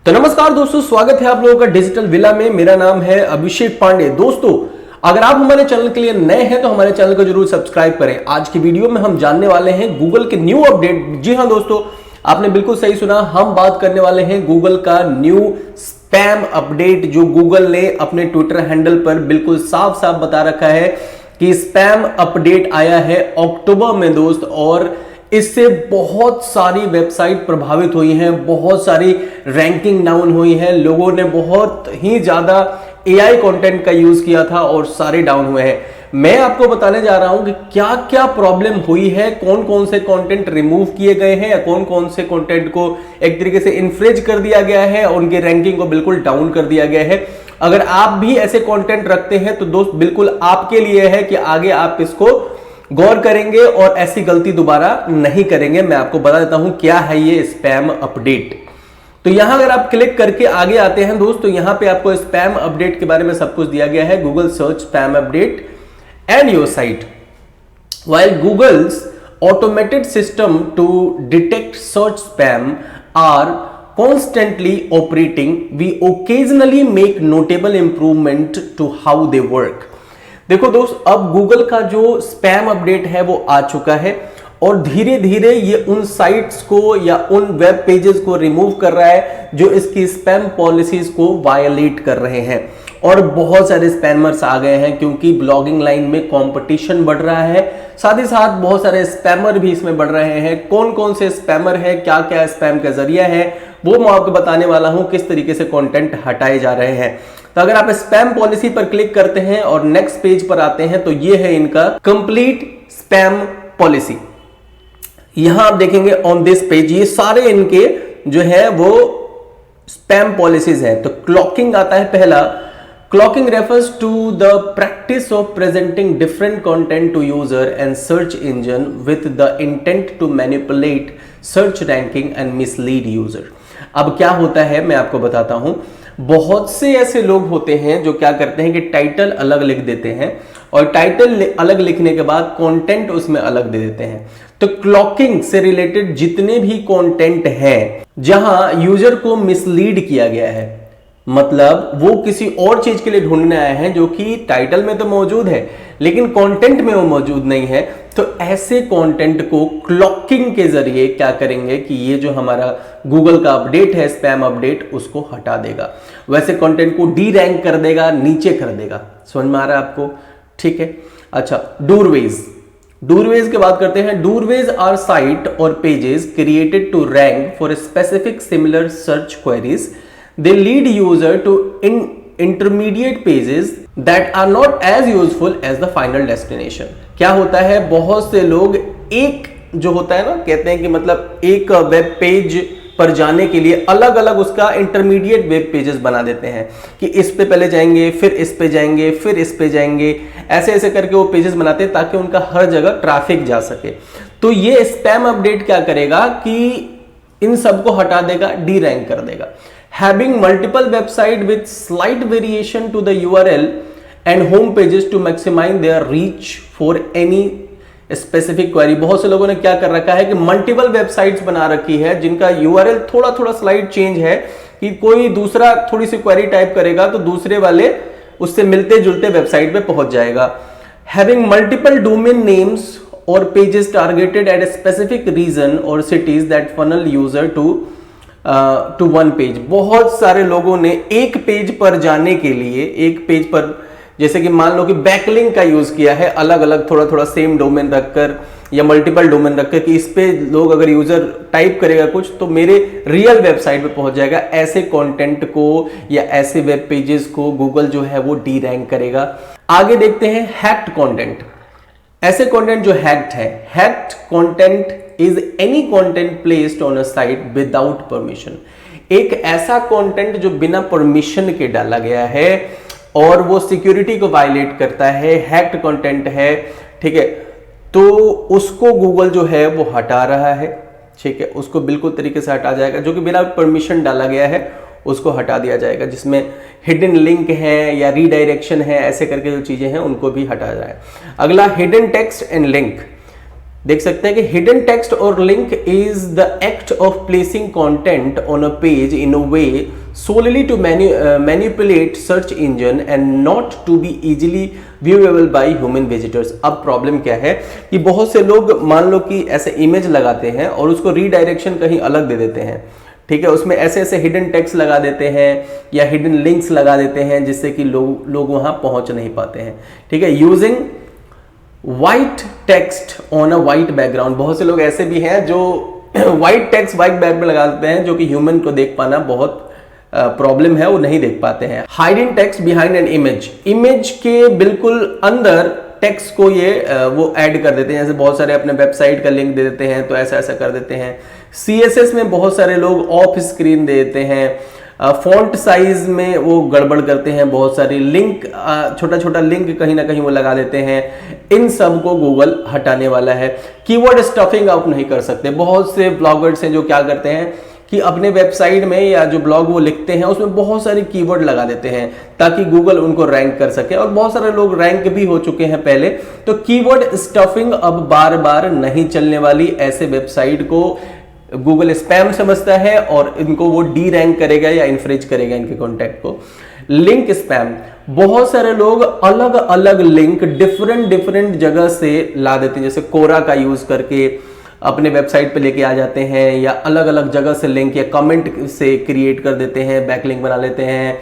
तो नमस्कार दोस्तों, स्वागत है आप लोगों का डिजिटल विला में। मेरा नाम है अभिषेक पांडे। दोस्तों, अगर आप हमारे चैनल के लिए नए हैं तो हमारे चैनल को जरूर सब्सक्राइब करें। आज की वीडियो में हम जानने वाले हैं गूगल के न्यू अपडेट। जी हां दोस्तों, आपने बिल्कुल सही सुना, हम बात करने वाले हैं गूगल का न्यू स्पैम अपडेट, जो गूगल ने अपने ट्विटर हैंडल पर बिल्कुल साफ साफ बता रखा है कि स्पैम अपडेट आया है अक्टूबर में दोस्त। और इससे बहुत सारी वेबसाइट प्रभावित हुई हैं, बहुत सारी रैंकिंग डाउन हुई है, लोगों ने बहुत ही ज्यादा एआई कंटेंट का यूज किया था और सारे डाउन हुए हैं। मैं आपको बताने जा रहा हूं कि क्या क्या प्रॉब्लम हुई है, कौन कौन से कंटेंट रिमूव किए गए हैं या कौन कौन से कंटेंट को एक तरीके से इन्फ्रिज कर दिया गया है और उनकी रैंकिंग को बिल्कुल डाउन कर दिया गया है। अगर आप भी ऐसे कंटेंट रखते हैं तो दोस्त बिल्कुल आपके लिए है कि आगे आप इसको गौर करेंगे और ऐसी गलती दोबारा नहीं करेंगे। मैं आपको बता देता हूं क्या है ये स्पैम अपडेट। तो यहां अगर आप क्लिक करके आगे आते हैं दोस्त, तो यहां पे आपको स्पैम अपडेट के बारे में सब कुछ दिया गया है। Google search spam update and your site. While Google's automated system to detect search spam are constantly operating, we occasionally make notable improvement to how they work. देखो दोस्त, अब गूगल का जो स्पैम अपडेट है वो आ चुका है और धीरे धीरे ये उन साइट्स को या उन वेब पेजेस को रिमूव कर रहा है जो इसकी स्पैम पॉलिसीज को वायलेट कर रहे हैं। और बहुत सारे स्पैमर्स आ गए हैं क्योंकि ब्लॉगिंग लाइन में कंपटीशन बढ़ रहा है, साथ ही साथ बहुत सारे स्पैमर भी इसमें बढ़ रहे हैं। कौन कौन से स्पैमर है, क्या क्या स्पैम का जरिया है, वो मैं आपको बताने वाला हूं, किस तरीके से कंटेंट हटाए जा रहे हैं। तो अगर आप स्पैम पॉलिसी पर क्लिक करते हैं और नेक्स्ट पेज पर आते हैं तो ये है इनका कंप्लीट स्पैम पॉलिसी। यहां आप देखेंगे ऑन दिस पेज ये सारे इनके जो है वो स्पैम पॉलिसीज है। तो क्लॉकिंग आता है पहला। Clocking refers to the practice of presenting different content to user and search engine with the intent to manipulate search ranking and mislead user. अब क्या होता है मैं आपको बताता हूं। बहुत से ऐसे लोग होते हैं जो क्या करते हैं कि टाइटल अलग लिख देते हैं और टाइटल अलग लिखने के बाद कंटेंट उसमें अलग दे देते हैं। तो क्लॉकिंग से रिलेटेड जितने भी कंटेंट है जहां यूजर को मिसलीड किया गया है, मतलब वो किसी और चीज के लिए ढूंढने आए हैं जो कि टाइटल में तो मौजूद है लेकिन कंटेंट में वो मौजूद नहीं है, तो ऐसे कंटेंट को क्लॉकिंग के जरिए क्या करेंगे कि ये जो हमारा गूगल का अपडेट है स्पैम अपडेट उसको हटा देगा। वैसे कंटेंट को डी रैंक कर देगा, नीचे कर देगा। समझ में आ रहा है आपको? ठीक है। अच्छा, डूरवेज की बात करते हैं। डूरवेज आर साइट और pages created to rank for specific similar search queries. They lead user to intermediate pages that are not as useful as the final destination. क्या होता है, बहुत से लोग एक जो होता है ना, कहते हैं कि मतलब एक वेब पेज पर जाने के लिए अलग अलग उसका इंटरमीडिएट वेब पेजेस बना देते हैं कि इस पे पहले जाएंगे, फिर इस पे जाएंगे, फिर इस पे जाएंगे, ऐसे ऐसे करके वो पेजेस बनाते हैं ताकि उनका हर जगह ट्रैफिक जा सके। तो ये स्पैम अपडेट क्या करेगा कि इन सबको हटा देगा, डी रैंक कर देगा। Having multiple website with slight variation to the URL and home pages to maximize their reach for any specific query. बहुत से लोगों ने क्या कर रखा है कि मल्टीपल वेबसाइट्स बना रखी है जिनका URL थोड़ा थोड़ा स्लाइड चेंज है कि कोई दूसरा थोड़ी सी क्वेरी टाइप करेगा तो दूसरे वाले उससे मिलते जुलते वेबसाइट पे पहुंच जाएगा। Having multiple domain names or pages targeted at a specific region or cities that funnel user to one page. बहुत सारे लोगों ने एक पेज पर जाने के लिए, एक पेज पर जैसे कि मान लो कि बैकलिंक का यूज किया है, अलग अलग थोड़ा थोड़ा सेम डोमेन रखकर या मल्टीपल डोमेन रखकर कि इस पे लोग अगर यूजर टाइप करेगा कुछ तो मेरे रियल वेबसाइट पे पहुंच जाएगा। ऐसे कंटेंट को या ऐसे वेब पेजेस को गूगल जो है वो डी रैंक करेगा। आगे देखते हैं हैक्ड कंटेंट। ऐसे कंटेंट जो हैक्ड है, hacked content is any content placed on a site without permission. एक ऐसा कंटेंट जो बिना परमिशन के डाला गया है और वो सिक्योरिटी को वायलेट करता है, हैक्ड कंटेंट है, ठीक है, तो उसको गूगल जो है वो हटा रहा है। ठीक है, उसको बिल्कुल तरीके से हटा जाएगा। जो कि बिना परमिशन डाला गया है उसको हटा दिया जाएगा, जिसमें हिडन लिंक है या रीडायरेक्शन है, ऐसे करके जो चीजें हैं उनको भी हटा जाए। अगला हिडन टेक्स्ट एंड लिंक। देख सकते हैं कि हिडन टेक्स्ट और link is the act of placing content on a page in a way solely to manipulate search engine and not to be easily viewable by human visitors। अब problem क्या है कि बहुत से लोग मान लो कि ऐसे इमेज लगाते हैं और उसको रीडायरेक्शन कहीं अलग दे देते हैं, ठीक है, उसमें ऐसे ऐसे हिडन टेक्स्ट लगा देते हैं या हिडन लिंक्स लगा देते हैं जिससे कि लोग वहां पहुंच नहीं पाते हैं, ठीक है। Using white text on a white background, बहुत से लोग ऐसे भी हैं जो व्हाइट टेक्स्ट व्हाइट बैक में लगा देते हैं जो कि ह्यूमन को देख पाना बहुत प्रॉब्लम है, वो नहीं देख पाते हैं। Hiding text behind an image, image के बिल्कुल अंदर टेक्स्ट को ये वो ऐड कर देते हैं, जैसे बहुत सारे अपने वेबसाइट का लिंक दे देते हैं तो ऐसा ऐसा कर देते हैं। CSS में बहुत सारे लोग ऑफ स्क्रीन दे देते हैं, फॉन्ट साइज में वो गड़बड़ करते हैं, बहुत सारी लिंक छोटा छोटा लिंक कहीं ना कहीं वो लगा देते हैं। इन सब को गूगल हटाने वाला है। कीवर्ड स्टफिंग आप नहीं कर सकते। बहुत से ब्लॉगर्स हैं जो क्या करते हैं कि अपने वेबसाइट में या जो ब्लॉग वो लिखते हैं उसमें बहुत सारे कीवर्ड लगा देते हैं ताकि गूगल उनको रैंक कर सके, और बहुत सारे लोग रैंक भी हो चुके हैं पहले। तो कीवर्ड स्टफिंग अब बार बार नहीं चलने वाली। ऐसे वेबसाइट को गूगल स्पैम समझता है और इनको वो डी रैंक करेगा या इन्फ्रिज करेगा इनके कॉन्टेक्ट को। लिंक स्पैम, बहुत सारे लोग अलग अलग लिंक डिफरेंट जगह से ला देते हैं, जैसे कोरा का यूज करके अपने वेबसाइट पे लेके आ जाते हैं, या अलग अलग जगह से लिंक या कमेंट से क्रिएट कर देते हैं, बैकलिंक बना लेते हैं।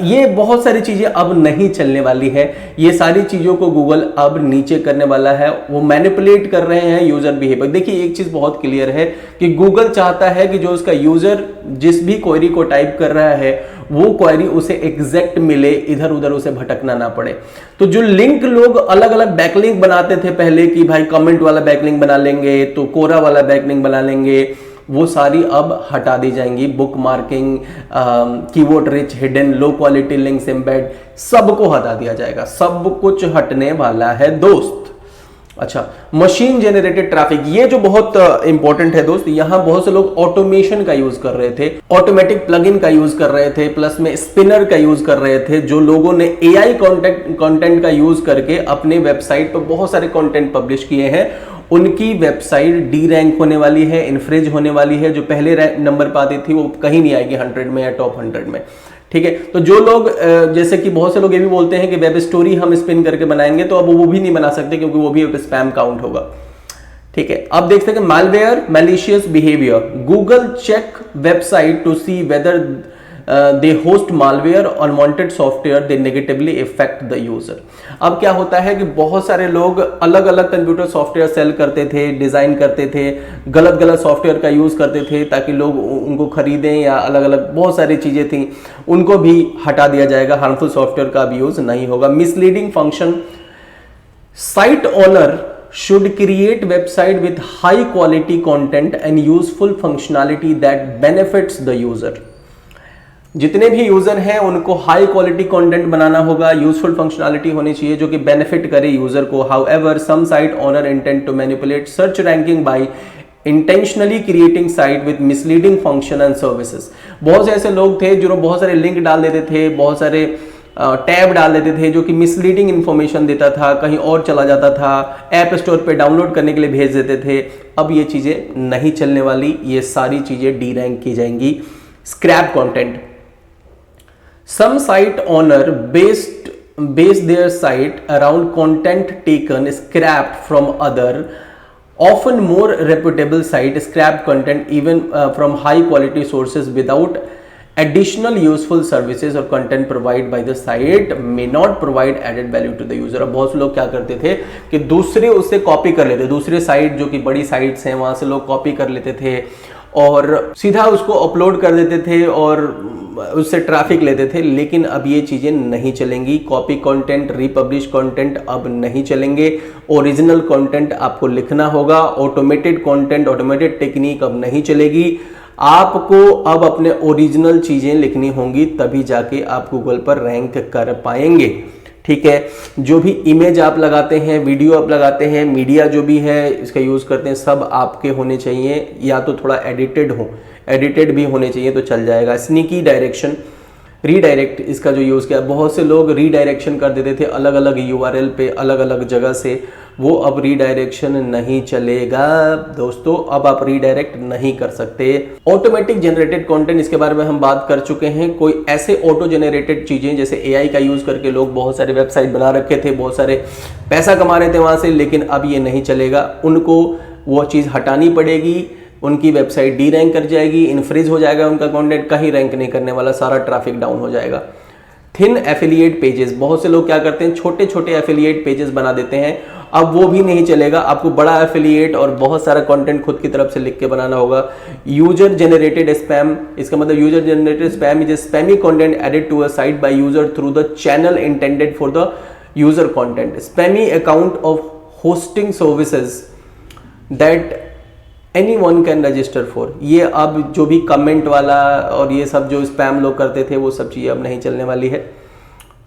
ये बहुत सारी चीजें अब नहीं चलने वाली है। ये सारी चीजों को गूगल अब नीचे करने वाला है। वो मैनिपुलेट कर रहे हैं यूजर बिहेवियर। देखिए एक चीज बहुत क्लियर है कि गूगल चाहता है कि जो उसका यूजर जिस भी क्वेरी को टाइप कर रहा है वो क्वेरी उसे एग्जैक्ट मिले, इधर उधर उसे भटकना ना पड़े। तो जो लिंक लोग अलग अलग बैकलिंक बनाते थे पहले कि भाई कमेंट वाला बैकलिंक बना लेंगे तो कोरा वाला बैकलिंक बना लेंगे, वो सारी अब हटा दी जाएंगी। Book marking, keyword rich, hidden, low quality links, embed, सबको हटा दिया जाएगा। सब कुछ हटने वाला है दोस्त। अच्छा, मशीन जेनरेटेड ट्रैफिक, ये जो बहुत इंपॉर्टेंट है दोस्त। यहां बहुत से लोग ऑटोमेशन का यूज कर रहे थे, ऑटोमेटिक प्लगइन का यूज कर रहे थे, प्लस में स्पिनर का यूज कर रहे थे। जो लोगों ने AI कंटेंट का यूज करके अपने वेबसाइट पर बहुत सारे कंटेंट पब्लिश किए हैं, उनकी वेबसाइट डी रैंक होने वाली है, इन्फ्रिज होने वाली है। जो पहले नंबर पर आती थी वो कहीं नहीं आएगी 100 में या टॉप 100 में, ठीक है। तो जो लोग जैसे कि बहुत से लोग ये भी बोलते हैं कि वेब स्टोरी हम स्पिन करके बनाएंगे, तो अब वो भी नहीं बना सकते क्योंकि वो भी स्पैम काउंट होगा, ठीक है। अब देख सकते हैं malware, malicious behaviour. Google check website to see whether they host malware unwanted software, they negatively effect the user. अब क्या होता है कि बहुत सारे लोग अलग अलग कंप्यूटर सॉफ्टवेयर सेल करते थे, डिजाइन करते थे, गलत सॉफ्टवेयर का यूज करते थे ताकि लोग उनको खरीदें, या अलग अलग बहुत सारी चीजें थी, उनको भी हटा दिया जाएगा। हार्मफुल सॉफ्टवेयर का भी यूज नहीं होगा। Misleading function, site owner should create website with high quality content and useful functionality that benefits the user। जितने भी यूजर हैं उनको हाई क्वालिटी कंटेंट बनाना होगा, यूजफुल फंक्शनैलिटी होनी चाहिए जो कि बेनिफिट करे यूजर को। However some site owner intend to manipulate search ranking by intentionally creating site with misleading function and services. बहुत से ऐसे लोग थे जो बहुत सारे लिंक डाल देते थे, बहुत सारे टैब डाल देते थे जो कि मिसलीडिंग इंफॉर्मेशन देता था, कहीं और चला जाता था, ऐप स्टोर पे डाउनलोड करने के लिए भेज देते थे। अब ये चीजें नहीं चलने वाली, ये सारी चीजें डी रैंक की जाएंगी। Scrap content, some site owner base their site around content taken scrapped from other often more reputable site, scrap content even from high quality sources without additional useful services or content provided by the site may not provide added value to the user। अब बहुत से लोग क्या करते थे कि दूसरे उससे कॉपी कर लेते, दूसरे साइट जो कि बड़ी साइट्स हैं वहां से लोग कॉपी कर लेते थे और सीधा उसको अपलोड कर देते थे और उससे ट्रैफिक लेते थे। लेकिन अब ये चीजें नहीं चलेंगी। कॉपी कंटेंट, रिपब्लिश कंटेंट अब नहीं चलेंगे। ओरिजिनल कंटेंट आपको लिखना होगा। ऑटोमेटेड कंटेंट, ऑटोमेटेड टेक्निक अब नहीं चलेगी। आपको अब अपने ओरिजिनल चीजें लिखनी होंगी, तभी जाके आप गूगल पर रैंक कर पाएंगे, ठीक है। जो भी इमेज आप लगाते हैं, वीडियो आप लगाते हैं, मीडिया जो भी है इसका यूज करते हैं, सब आपके होने चाहिए, या तो थोड़ा एडिटेड भी होने चाहिए तो चल जाएगा। स्नीकी डायरेक्शन, रीडायरेक्ट, इसका जो यूज किया, बहुत से लोग रीडायरेक्शन कर देते थे अलग अलग URL पे, अलग अलग जगह से। वो अब रीडायरेक्शन नहीं चलेगा दोस्तों। अब आप रीडायरेक्ट नहीं कर सकते। ऑटोमेटिक जनरेटेड कंटेंट, इसके बारे में हम बात कर चुके हैं। कोई ऐसे ऑटो जनरेटेड चीजें जैसे एआई का यूज करके लोग बहुत सारे वेबसाइट बना रखे थे, बहुत सारे पैसा कमा रहे थे वहां से, लेकिन अब ये नहीं चलेगा। उनको वो चीज हटानी पड़ेगी, उनकी वेबसाइट डी रैंक कर जाएगी, इनफ्रीज हो जाएगा उनका कंटेंट, कहीं रैंक नहीं करने वाला, सारा ट्रैफिक डाउन हो जाएगा। थिन एफिलिएट पेजेस, बहुत से लोग क्या करते हैं, छोटे छोटे एफिलिएट पेजेस बना देते हैं, अब वो भी नहीं चलेगा। आपको बड़ा एफिलिएट और बहुत सारा कंटेंट खुद की तरफ से लिख के बनाना होगा। यूजर जनरेटेड स्पैम, इसका मतलब user generated spam is spammy content added to a site by user through the channel intended for the user content. Spammy account of hosting services that anyone can register for. ये अब जो भी comment वाला और ये सब जो spam लोग करते थे वो सब चीज़ें अब नहीं चलने वाली है।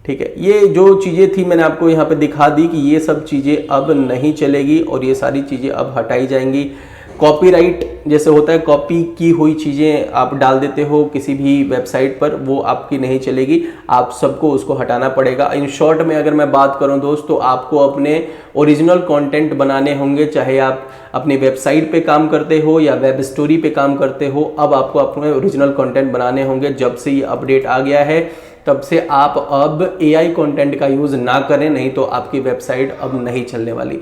ठीक है, ये जो चीज़ें थी मैंने आपको यहाँ पे दिखा दी कि ये सब चीज़ें अब नहीं चलेगी और ये सारी चीज़ें अब हटाई जाएंगी। कॉपीराइट जैसे होता है, कॉपी की हुई चीज़ें आप डाल देते हो किसी भी वेबसाइट पर, वो आपकी नहीं चलेगी, आप सबको उसको हटाना पड़ेगा। इन शॉर्ट में अगर मैं बात करूं दोस्तों, आपको अपने ओरिजिनल कंटेंट बनाने होंगे, चाहे आप अपनी वेबसाइट पे काम करते हो या वेब स्टोरी पे काम करते हो, अब आपको अपने ओरिजिनल कंटेंट बनाने होंगे। जब से ये अपडेट आ गया है तब से आप अब एआई कंटेंट का यूज़ ना करें, नहीं तो आपकी वेबसाइट अब नहीं चलने वाली।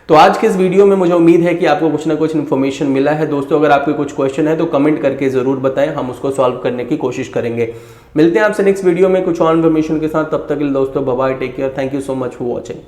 तो आज के इस वीडियो में मुझे उम्मीद है कि आपको कुछ ना कुछ इन्फॉर्मेशन मिला है। दोस्तों अगर आपके कुछ क्वेश्चन है तो कमेंट करके जरूर बताएं, हम उसको सॉल्व करने की कोशिश करेंगे। मिलते हैं आपसे नेक्स्ट वीडियो में कुछ और इन्फॉर्मेशन के साथ, तब तक के लिए दोस्तों bye bye, take care, thank you so much for watching.